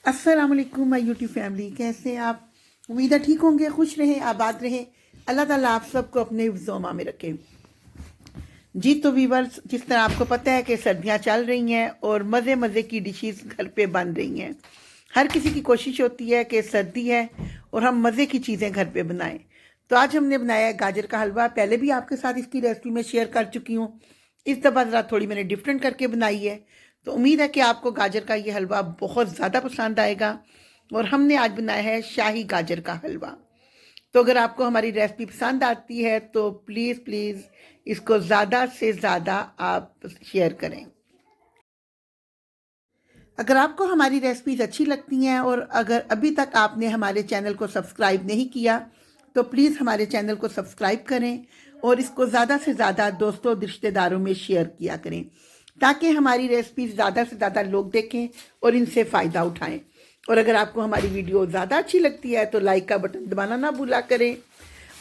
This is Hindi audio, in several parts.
अस्सलाम वालेकुम माय यूट्यूब फैमिली, कैसे हैं आप? उम्मीद है ठीक होंगे, खुश रहें, आबाद रहें। अल्लाह ताला आप सबको अपने हिफ्ज़-ओ-अमान में रखे। जी तो वीवर्स, जिस तरह आपको पता है कि सर्दियां चल रही हैं और मज़े मज़े की डिशेस घर पे बन रही हैं। हर किसी की कोशिश होती है कि सर्दी है और हम मज़े की चीज़ें घर पे बनाएं। तो आज हमने बनाया है गाजर का हलवा। पहले भी आपके साथ इसकी रेसिपी में शेयर कर चुकी हूँ। इस दफ़ा ज़रा थोड़ी मैंने डिफरेंट करके बनाई है। तो उम्मीद है कि आपको गाजर का ये हलवा बहुत ज़्यादा पसंद आएगा। और हमने आज बनाया है शाही गाजर का हलवा। तो अगर आपको हमारी रेसिपी पसंद आती है तो प्लीज़ प्लीज़ इसको ज़्यादा से ज़्यादा आप शेयर करें। अगर आपको हमारी रेसिपीज़ अच्छी लगती हैं और अगर अभी तक आपने हमारे चैनल को सब्सक्राइब नहीं किया तो प्लीज़ हमारे चैनल को सब्सक्राइब करें और इसको ज़्यादा से ज़्यादा दोस्तों रिश्तेदारों में शेयर किया करें ताकि हमारी रेसिपीज़ ज़्यादा से ज़्यादा लोग देखें और इनसे फ़ायदा उठाएं। और अगर आपको हमारी वीडियो ज़्यादा अच्छी लगती है तो लाइक का बटन दबाना ना भूला करें।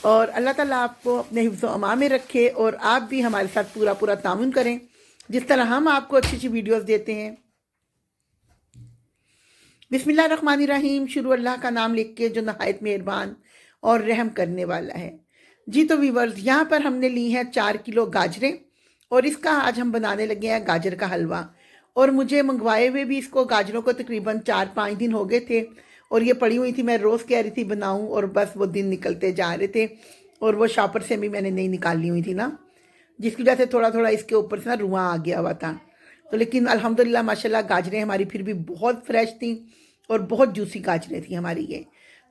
और अल्लाह ताला आपको अपने हिफ्ज़-ओ-अमान में रखे और आप भी हमारे साथ पूरा पूरा तामुन करें जिस तरह हम आपको अच्छी अच्छी वीडियोज़ देते हैं। बिस्मिल्लाहिर्रहमानिर्रहीम। शुरू अल्लाह का नाम लिख के जो नहायत मेहरबान और रहम करने वाला है। जी तो वीवर्स, यहाँ पर हमने ली हैं 4 किलो गाजरें और इसका आज हम बनाने लगे हैं गाजर का हलवा। और मुझे मंगवाए हुए भी इसको गाजरों को तकरीबन 4-5 दिन हो गए थे और ये पड़ी हुई थी। मैं रोज़ कह रही थी बनाऊं और बस वो दिन निकलते जा रहे थे और वो शॉपर से भी मैंने नहीं निकाली हुई थी ना, जिसकी वजह से थोड़ा थोड़ा इसके ऊपर से ना रुआं आ गया हुआ था। तो लेकिन अल्हम्दुलिल्लाह माशाल्लाह गाजरें हमारी फिर भी बहुत फ्रेश थी और बहुत जूसी गाजरें थी हमारी ये।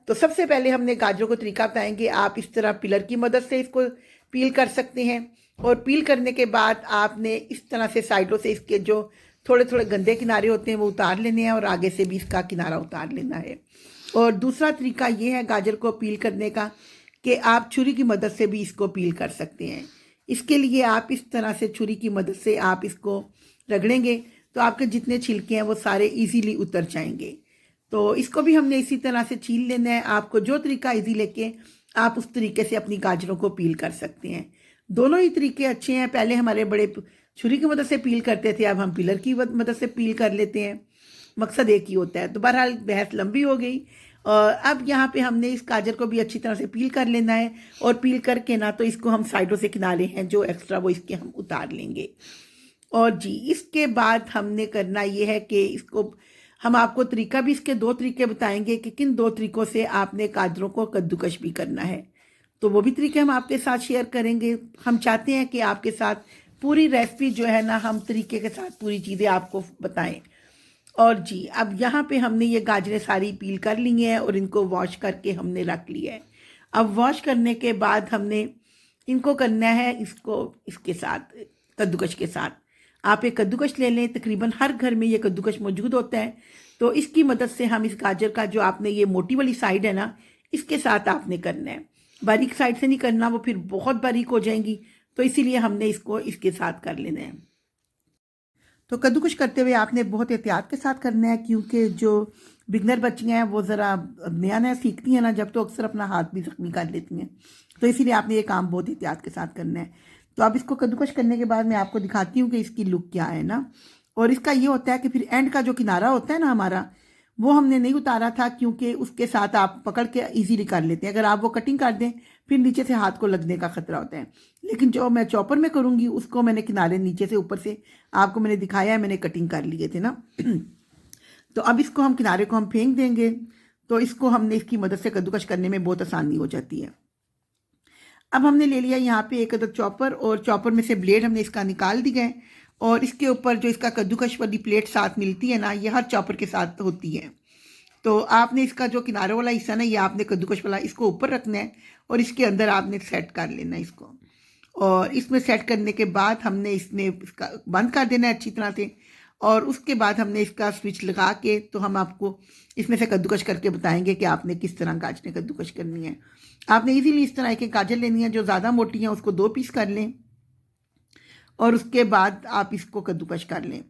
तो सबसे पहले हमने गाजरों को तरीका बताएंगे। आप इस तरह पिलर की मदद से इसको पील कर सकते हैं और पील करने के बाद आपने इस तरह से साइडों से इसके जो थोड़े थोड़े गंदे किनारे होते हैं वो उतार लेने हैं और आगे से भी इसका किनारा उतार लेना है। और दूसरा तरीका ये है गाजर को पील करने का कि आप छुरी की मदद से भी इसको पील कर सकते हैं। इसके लिए आप इस तरह से छुरी की मदद से आप इसको रगड़ेंगे तो आपके जितने छिलके हैं वो सारे इजीली उतर जाएंगे। तो इसको भी हमने इसी तरह से छील लेना है। आपको जो तरीका इजी लेके आप उस तरीके से अपनी गाजरों को पील कर सकते हैं। दोनों ही तरीके अच्छे हैं। पहले हमारे बड़े छुरी की मदद से पील करते थे, अब हम पिलर की मदद से पील कर लेते हैं। मकसद एक ही होता है। तो बहरहाल बहस लंबी हो गई और अब यहाँ पे हमने इस गाजर को भी अच्छी तरह से पील कर लेना है। और पील करके ना तो इसको हम साइडों से किनारे हैं जो एक्स्ट्रा वो इसके हम उतार लेंगे। और जी इसके बाद हमने करना ये है कि इसको हम आपको तरीका भी इसके 2 तरीके बताएंगे कि किन 2 तरीकों से आपने गाजरों को कद्दूकश भी करना है। तो वो भी तरीके हम आपके साथ शेयर करेंगे। हम चाहते हैं कि आपके साथ पूरी रेसिपी जो है ना हम तरीके के साथ पूरी चीज़ें आपको बताएं। और जी अब यहाँ पे हमने ये गाजरें सारी पील कर ली हैं और इनको वॉश करके हमने रख लिया है। अब वॉश करने के बाद हमने इनको करना है इसको इसके साथ कद्दूकश के साथ। आप एक कद्दूकश ले लें, तकरीबन हर घर में ये कद्दूकश मौजूद होता है। तो इसकी मदद से हम इस गाजर का जो आपने ये मोटी वाली साइड है ना इसके साथ आपने करना है। बारीक साइड से नहीं करना, वो फिर बहुत बारीक हो जाएंगी। तो इसीलिए हमने इसको इसके साथ कर लेना है। तो कद्दूकश करते हुए आपने बहुत एहतियात के साथ करना है क्योंकि जो बिगनर बच्चियाँ हैं वो ज़रा नया नया सीखती हैं ना जब, तो अक्सर अपना हाथ भी ज़ख्मी कर लेती हैं। तो इसीलिए आपने ये काम बहुत एहतियात के साथ करना है। तो अब इसको कद्दूकश करने के बाद मैं आपको दिखाती हूँ कि इसकी लुक क्या है ना। और इसका ये होता है कि फिर एंड का जो किनारा होता है ना हमारा, वो हमने नहीं उतारा था क्योंकि उसके साथ आप पकड़ के इजीली कर लेते हैं। अगर आप वो कटिंग कर दें फिर नीचे से हाथ को लगने का खतरा होता है। लेकिन जो मैं चॉपर में करूँगी उसको मैंने किनारे नीचे से ऊपर से आपको मैंने दिखाया है, मैंने कटिंग कर लिए थे ना। तो अब इसको हम किनारे को हम फेंक देंगे। तो इसको हमने इसकी मदद से कद्दूकश करने में बहुत आसानी हो जाती है। अब हमने ले लिया यहाँ पे एक अदद चॉपर और चॉपर में से ब्लेड हमने इसका निकाल दिया है। और इसके ऊपर जो इसका कद्दूकश वाली प्लेट साथ मिलती है ना, ये हर चॉपर के साथ होती है। तो आपने इसका जो किनारे वाला हिस्सा ना ये आपने कद्दूकश वाला इसको ऊपर रखना है और इसके अंदर आपने सेट कर लेना है इसको। और इसमें सेट करने के बाद हमने इसमें इसका बंद कर देना है अच्छी तरह से। और उसके बाद हमने इसका स्विच लगा के तो हम आपको इसमें से कद्दूकश करके बताएंगे कि आपने किस तरह गाजरें कद्दूकश करनी है। आपने इजीली इस तरह की गाजर लेनी है, जो ज़्यादा मोटी है उसको 2 पीस कर लें और उसके बाद आप इसको कद्दूकश कर लें।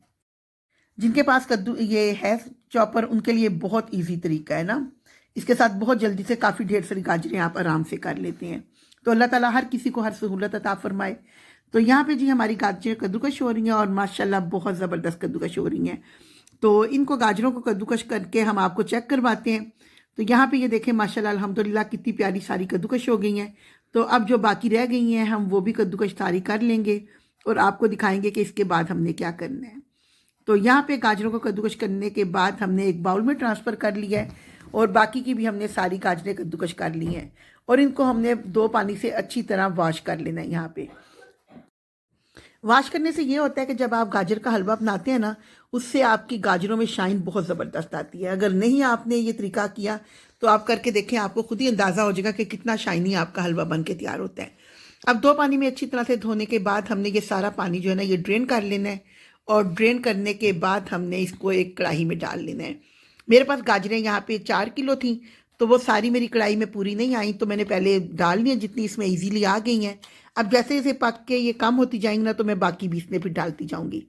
जिनके पास कद्दू ये है चॉपर उनके लिए बहुत इजी तरीका है ना। इसके साथ बहुत जल्दी से काफ़ी ढेर सारी गाजरें आप आराम से कर लेते हैं। तो अल्लाह ताला हर किसी को हर सहूलत अता फरमाए। तो यहाँ पे जी हमारी गाजरें कद्दूकश हो रही हैं और माशाल्लाह बहुत ज़बरदस्त कद्दूकश हो रही हैं। तो इनको गाजरों को कद्दूकश करके हम आपको चेक करवाते हैं। तो यहाँ पे ये देखें माशाल्लाह अल्हम्दुलिल्लाह कितनी प्यारी सारी कद्दूकश हो गई हैं। तो अब जो बाकी रह गई हैं हम वो भी कद्दूकश सारी कर लेंगे और आपको दिखाएंगे कि इसके बाद हमने क्या करना है। तो यहाँ पे गाजरों को कद्दूकश करने के बाद हमने एक बाउल में ट्रांसफ़र कर लिया है और बाकी की भी हमने सारी गाजरें कद्दूकश कर ली हैं और इनको हमने 2 पानी से अच्छी तरह वॉश कर लेना है। यहाँ पे वॉश करने से ये होता है कि जब आप गाजर का हलवा बनाते हैं ना, उससे आपकी गाजरों में शाइन बहुत ज़बरदस्त आती है। अगर नहीं आपने ये तरीका किया तो आप करके देखें, आपको खुद ही अंदाज़ा हो जाएगा कि कितना शाइनी आपका हलवा बन के तैयार होता है। अब 2 पानी में अच्छी तरह से धोने के बाद हमने ये सारा पानी जो है ना ये ड्रेन कर लेना है और ड्रेन करने के बाद हमने इसको एक कढ़ाई में डाल लेना है। मेरे पास गाजरें यहाँ पे 4 किलो थी, तो वो सारी मेरी कढ़ाई में पूरी नहीं आई, तो मैंने पहले डाल ली जितनी इसमें इजीली आ गई हैं। अब जैसे जैसे पक के ये कम होती जाएंगी ना, तो मैं बाकी भी इसमें फिर डालती जाऊंगी।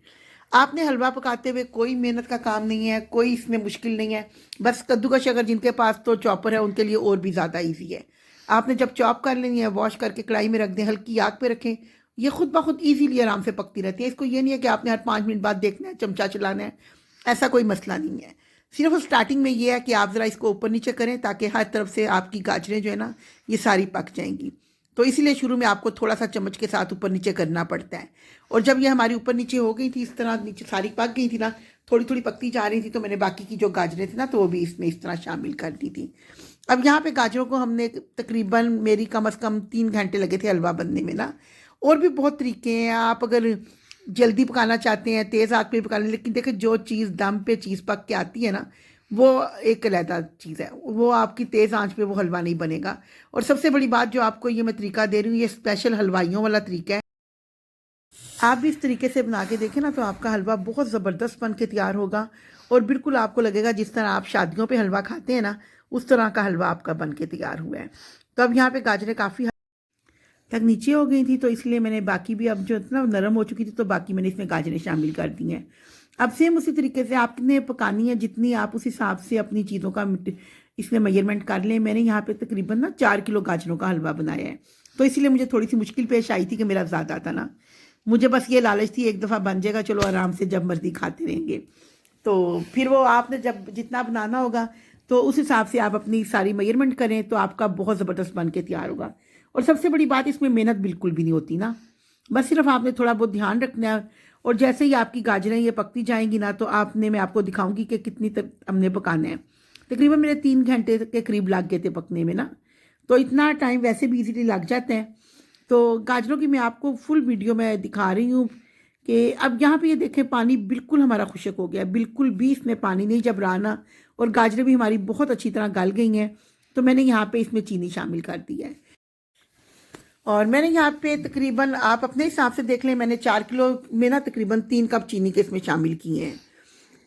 आपने हलवा पकाते हुए कोई मेहनत का काम नहीं है, कोई इसमें मुश्किल नहीं है। बस कद्दूकश अगर जिनके पास तो चॉपर है उनके लिए और भी ज़्यादा ईजी है। आपने जब चॉप कर लेनी है, वॉश करके कढ़ाई में रख दें, हल्की आग पे रखें, ये खुद ब खुद ईजीली आराम से पकती रहती है। इसको ये नहीं है कि आपने हर 5 मिनट बाद देखना है, चमचा चलाना है, ऐसा कोई मसला नहीं है। सिर्फ स्टार्टिंग में ये है कि आप ज़रा इसको ऊपर नीचे करें ताकि हर तरफ से आपकी गाजरें जो है ना ये सारी पक जाएंगी। तो इसीलिए शुरू में आपको थोड़ा सा चम्मच के साथ ऊपर नीचे करना पड़ता है। और जब ये हमारी ऊपर नीचे हो गई थी, इस तरह नीचे सारी पक गई थी ना, थोड़ी थोड़ी पकती जा रही थी, तो मैंने बाकी की जो गाजरें थी ना तो वो भी इसमें इस तरह शामिल कर दी थी। अब यहाँ पे गाजरों को हमने तकरीबन मेरी कम से कम 3 घंटे लगे थे हलवा बनने में ना। और भी बहुत तरीके हैं, आप अगर जल्दी पकाना चाहते हैं तेज़ आग पे पकाना, लेकिन देखिए जो चीज़ दम पे चीज़ पक के आती है ना वो एक अलहदा चीज़ है, वो आपकी तेज़ आंच पे वो हलवा नहीं बनेगा। और सबसे बड़ी बात जो आपको ये मैं तरीका दे रही हूँ, ये स्पेशल हलवाइयों वाला तरीका है। आप भी इस तरीके से बना के देखें ना, तो आपका हलवा बहुत ज़बरदस्त बन के तैयार होगा और बिल्कुल आपको लगेगा जिस तरह आप शादियों पे हलवा खाते हैं ना, उस तरह का हलवा आपका बन के तैयार हुआ है। तो अब यहाँ पे गाजरें काफ़ी तक नीचे हो गई थी, तो इसलिए मैंने बाकी भी अब जो इतना नरम हो चुकी थी, तो बाकी मैंने इसमें गाजरें शामिल कर दी हैं। अब सेम उसी तरीके से आपने पकानी है, जितनी आप उस हिसाब से अपनी चीज़ों का इसमें मेजरमेंट कर लें। मैंने यहाँ पे तकरीबन ना 4 किलो गाजरों का हलवा बनाया है, तो इसीलिए मुझे थोड़ी सी मुश्किल पेश आई थी कि मेरा ज़्यादा था ना। मुझे बस ये लालच थी एक दफ़ा बन जाएगा, चलो आराम से जब मर्जी खाते रहेंगे। तो फिर वो आपने जब जितना बनाना होगा तो उस हिसाब से आप अपनी सारी मेजरमेंट करें, तो आपका बहुत ज़बरदस्त बन के तैयार होगा। और सबसे बड़ी बात, इसमें मेहनत बिल्कुल भी नहीं होती ना, बस सिर्फ आपने थोड़ा बहुत ध्यान रखना है। और जैसे ही आपकी गाजरें ये पकती जाएंगी ना, तो मैं आपको दिखाऊंगी कि कितनी तक हमने पकाना है। तकरीबन मेरे 3 घंटे के करीब लग गए थे पकने में ना, तो इतना टाइम वैसे भी इजीली लग जाता है। तो गाजरों की मैं आपको फुल वीडियो में दिखा रही हूँ कि अब यहाँ पे ये देखें पानी बिल्कुल हमारा खुश्क हो गया, बिल्कुल भी इसमें पानी नहीं जब रहा, और गाजरें भी हमारी बहुत अच्छी तरह गल गई हैं। तो मैंने यहाँ पे इसमें चीनी शामिल कर दी है और मैंने यहाँ पे तकरीबन आप अपने हिसाब से देख लें, मैंने 4 किलो में ना तकरीबन 3 कप चीनी के इसमें शामिल किए हैं।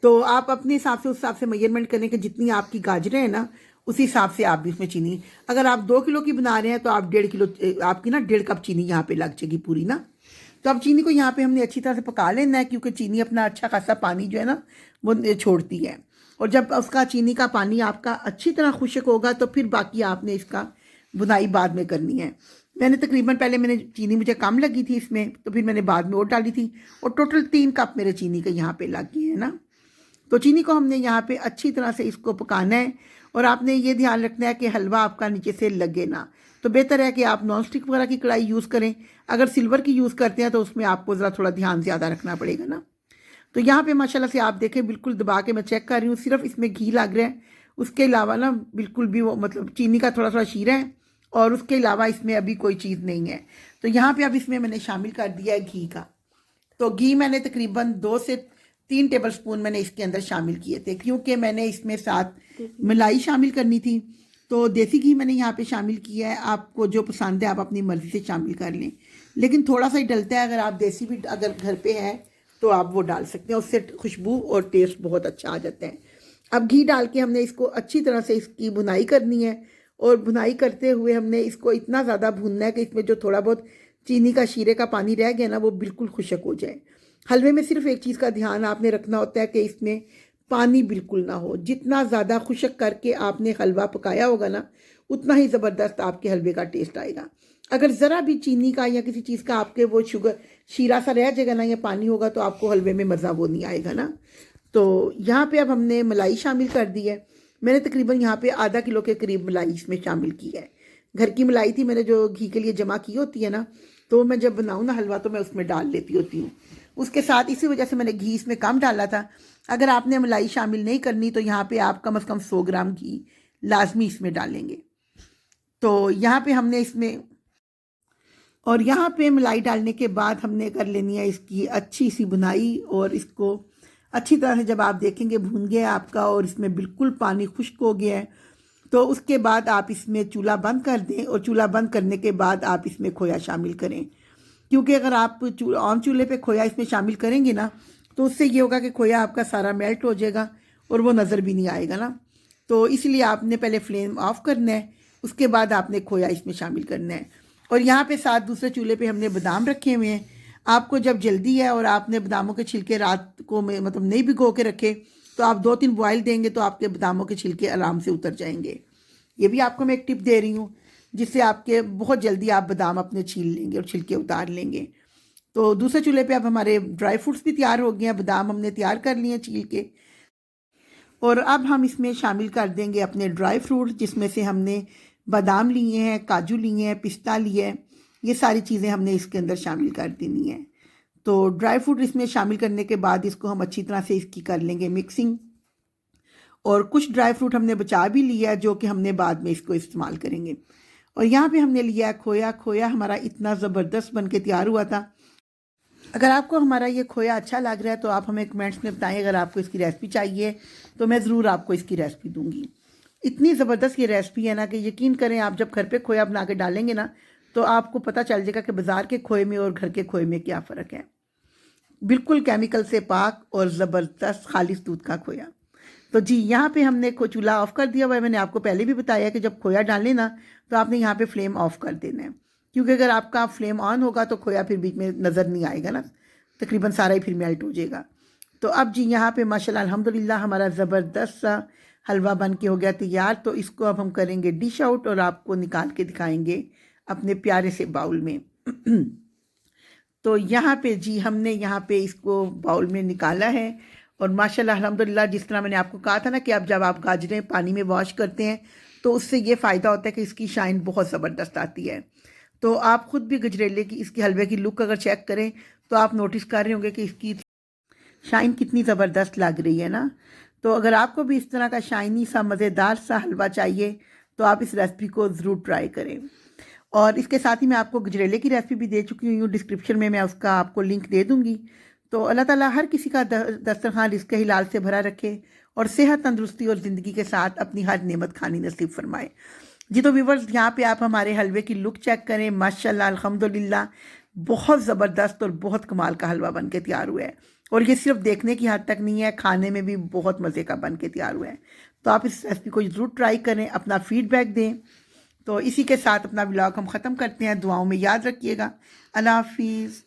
तो आप अपने हिसाब से उस हिसाब से मेजरमेंट करें कि जितनी आपकी गाजरें हैं ना उसी हिसाब से आप भी इसमें चीनी, अगर आप 2 किलो की बना रहे हैं तो आप 1.5 किलो आपकी ना 1.5 कप चीनी यहाँ पे लग जाएगी पूरी ना। तो अब चीनी को यहाँ पे हमने अच्छी तरह से पका लेना है, क्योंकि चीनी अपना अच्छा खासा पानी जो है ना वो छोड़ती है। और जब उसका चीनी का पानी आपका अच्छी तरह खुश्क होगा, तो फिर बाकी आपने इसका बुनाई बाद में करनी है। मैंने तकरीबन पहले मैंने चीनी मुझे कम लगी थी इसमें, तो फिर मैंने बाद में और डाली थी, और टोटल 3 कप मेरे चीनी के यहाँ पे लग गए हैं ना। तो चीनी को हमने यहाँ पे अच्छी तरह से इसको पकाना है। और आपने ये ध्यान रखना है कि हलवा आपका नीचे से लगे ना। तो बेहतर है कि आप नॉन स्टिक वगैरह की कढ़ाई यूज़ करें। अगर सिल्वर की यूज़ करते हैं तो उसमें आपको ज़रा थोड़ा ध्यान ज़्यादा रखना पड़ेगा ना। तो यहाँ पे माशाल्लाह से आप देखें, बिल्कुल दबा के मैं चेक कर रही हूँ, सिर्फ इसमें घी लग रहा है, उसके अलावा ना बिल्कुल भी वो मतलब चीनी का थोड़ा थोड़ा शीरा है, और उसके अलावा इसमें अभी कोई चीज़ नहीं है। तो यहाँ पे अब इसमें मैंने शामिल कर दिया है घी का। तो घी मैंने तकरीबन 2 से 3 टेबल स्पून मैंने इसके अंदर शामिल किए थे, क्योंकि मैंने इसमें साथ मलाई शामिल करनी थी। तो देसी घी मैंने यहाँ पे शामिल किया है, आपको जो पसंद है आप अपनी मर्ज़ी से शामिल कर लें, लेकिन थोड़ा सा ही डलता है। अगर आप देसी भी अगर घर पे है तो आप वो डाल सकते हैं, उससे खुशबू और टेस्ट बहुत अच्छा आ जाता है। अब घी डाल के हमने इसको अच्छी तरह से इसकी बुनाई करनी है, और बुनाई करते हुए हमने इसको इतना ज़्यादा भूनना है कि इसमें जो थोड़ा बहुत चीनी का शीरे का पानी रह गया ना वो बिल्कुल खुश्क हो जाए। हलवे में सिर्फ एक चीज़ का ध्यान आपने रखना होता है कि इसमें पानी बिल्कुल ना हो। जितना ज़्यादा खुश्क करके आपने हलवा पकाया होगा ना, उतना ही ज़बरदस्त आपके हलवे का टेस्ट आएगा। अगर ज़रा भी चीनी का या किसी चीज़ का आपके वो शुगर शीरा सा रह जाएगा ना या पानी होगा, तो आपको हलवे में मज़ा वो नहीं आएगा ना। तो यहाँ पे अब हमने मलाई शामिल कर दी है। मैंने तकरीबन यहाँ पे आधा किलो के करीब मलाई इसमें शामिल की है। घर की मलाई थी, मैंने जो घी के लिए जमा की होती है ना, तो मैं जब बनाऊँ ना हलवा तो मैं उसमें डाल लेती होती हूँ उसके साथ। इसी वजह से मैंने घी इसमें कम डाला था। अगर आपने मलाई शामिल नहीं करनी तो यहाँ पे आप कम से कम 100 ग्राम घी लाजमी इसमें डालेंगे। तो यहाँ पे हमने इसमें और यहाँ पे मलाई डालने के बाद हमने कर लेनी है इसकी अच्छी सी बुनाई। और इसको अच्छी तरह से जब आप देखेंगे भून गया आपका और इसमें बिल्कुल पानी खुश्क हो गया है, तो उसके बाद आप इसमें चूल्हा बंद कर दें। और चूल्हा बंद करने के बाद आप इसमें खोया शामिल करें, क्योंकि अगर आप ऑन चूल्हे पे खोया इसमें शामिल करेंगे ना तो उससे ये होगा कि खोया आपका सारा मेल्ट हो जाएगा और वो नज़र भी नहीं आएगा ना। तो इसलिए आपने पहले फ्लेम ऑफ करना है, उसके बाद आपने खोया इसमें शामिल करना है। और यहाँ पे साथ दूसरे चूल्हे पे हमने बादाम रखे हुए हैं। आपको जब जल्दी है और आपने बादामों के छिलके रात को में मतलब नहीं भिगो के रखे तो आप 2-3 बॉयल देंगे तो आपके बादामों के छिलके आराम से उतर जाएंगे। ये भी आपको मैं एक टिप दे रही हूँ जिससे आपके बहुत जल्दी आप बादाम अपने छील लेंगे और छिलके उतार लेंगे। तो दूसरे चूल्हे पे अब हमारे ड्राई फ्रूट्स भी तैयार हो गए हैं, बादाम हमने तैयार कर लिए छील के। और अब हम इसमें शामिल कर देंगे अपने ड्राई फ्रूट, जिसमें से हमने बादाम लिए हैं, काजू लिए हैं, पिस्ता लिए हैं। ये सारी चीज़ें हमने इसके अंदर शामिल कर देनी है। तो ड्राई फ्रूट इसमें शामिल करने के बाद इसको हम अच्छी तरह से इसकी कर लेंगे मिक्सिंग। और कुछ ड्राई फ्रूट हमने बचा भी लिया है जो कि हमने बाद में इसको इस्तेमाल करेंगे। और यहाँ पे हमने लिया है खोया। खोया हमारा इतना ज़बरदस्त बन के तैयार हुआ था। अगर आपको हमारा ये खोया अच्छा लग रहा है तो आप हमें कमेंट्स में बताएं। अगर आपको इसकी रेसिपी चाहिए तो मैं ज़रूर आपको इसकी रेसिपी दूंगी। इतनी ज़बरदस्त ये रेसिपी है ना कि यकीन करें, आप जब घर पे खोया बना के डालेंगे ना तो आपको पता चल जाएगा कि बाज़ार के खोए में और घर के खोए में क्या फ़र्क है। बिल्कुल केमिकल से पाक और ज़बरदस्त खालिश दूध का खोया। तो जी यहाँ पे हमने चूल्हा ऑफ़ कर दिया हुआ है। मैंने आपको पहले भी बताया कि जब खोया डालें ना तो आपने यहाँ पे फ्लेम ऑफ़ कर देना है, क्योंकि अगर आपका फ्लेम ऑन होगा तो खोया फिर बीच में नज़र नहीं आएगा ना, तकरीबन सारा ही फिर मेल्ट हो जाएगा। तो अब जी यहाँ पे माशाल्लाह अल्हम्दुलिल्लाह हमारा ज़बरदस्त सा हलवा बन के हो गया तैयार। तो इसको अब हम करेंगे डिश आउट और आपको निकाल के दिखाएंगे अपने प्यारे से बाउल में। तो यहाँ पे जी हमने यहाँ पे इसको बाउल में निकाला है। और माशाल्लाह अल्हम्दुलिल्लाह, जिस तरह मैंने आपको कहा था ना कि आप जब आप गाजरें पानी में वॉश करते हैं तो उससे ये फ़ायदा होता है कि इसकी शाइन बहुत ज़बरदस्त आती है। तो आप ख़ुद भी गजरेले की इसकी हलवे की लुक अगर चेक करें तो आप नोटिस कर रहे होंगे कि इसकी शाइन कितनी ज़बरदस्त लग रही है ना। तो अगर आपको भी इस तरह का शाइनी सा मज़ेदार सा हलवा चाहिए तो आप इस रेसिपी को ज़रूर ट्राई करें। और इसके साथ ही मैं आपको गजरेले की रेसिपी भी दे चुकी हूँ, डिस्क्रिप्शन में मैं उसका आपको लिंक दे दूँगी। तो अल्लाह ताला हर किसी का दस्तरखान रिज़्क़ हिलाल से भरा रखे और सेहत तंदुरुस्ती और ज़िंदगी के साथ अपनी हर नेमत खानी नसीब फरमाए। जी तो व्यूअर्स, यहाँ पे आप हमारे हलवे की लुक चेक करें। माशाल्लाह अल्हम्दुलिल्लाह बहुत ज़बरदस्त और बहुत कमाल का हलवा बन के तैयार हुआ है। और ये सिर्फ देखने की हद तक नहीं है, खाने में भी बहुत मज़े का बन के तैयार हुआ है। तो आप इस रेसिपी को ज़रूर ट्राई करें, अपना फ़ीडबैक दें। तो इसी के साथ अपना व्लॉग हम ख़त्म करते हैं। दुआओं में याद रखिएगा। अल्लाह हाफिज़।